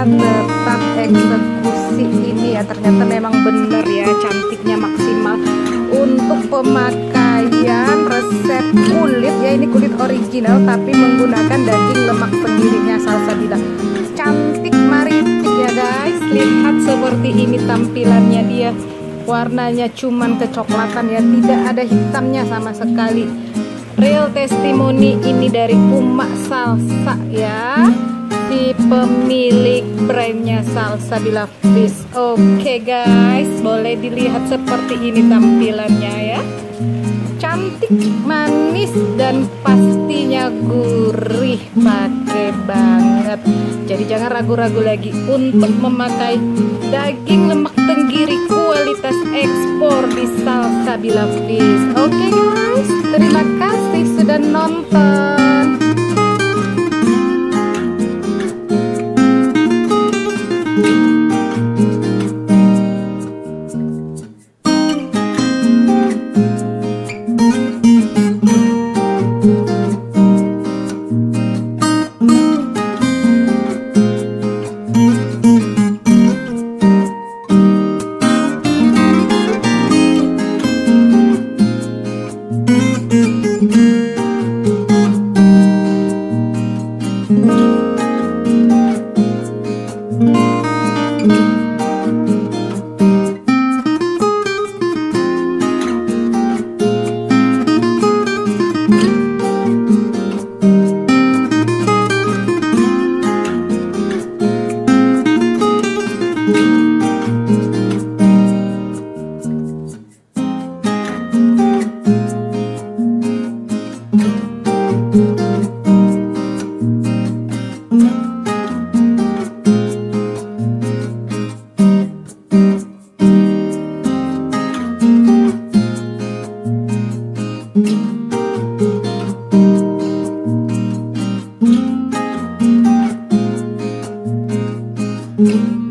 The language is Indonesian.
tetap eksekusi ini ya, ternyata memang bener ya, cantiknya maksimal. Untuk pemakaian resep kulit ya, ini kulit original tapi menggunakan daging lemak tenggirinya salsabila. Cantik maritik ya guys, lihat seperti ini tampilannya dia. Warnanya cuman kecoklatan ya, tidak ada hitamnya sama sekali. Real testimoni ini dari Uma Salsa ya, si pemilik brandnya Salsabila Fish. Oke guys, boleh dilihat seperti ini tampilannya ya. Cantik, manis, dan pastinya gurih, pakai banget. Jadi jangan ragu-ragu lagi untuk memakai daging lemak tenggiri kualitas ekspor di Salsabila Fish. Oke guys, terima kasih sudah nonton. Thank you.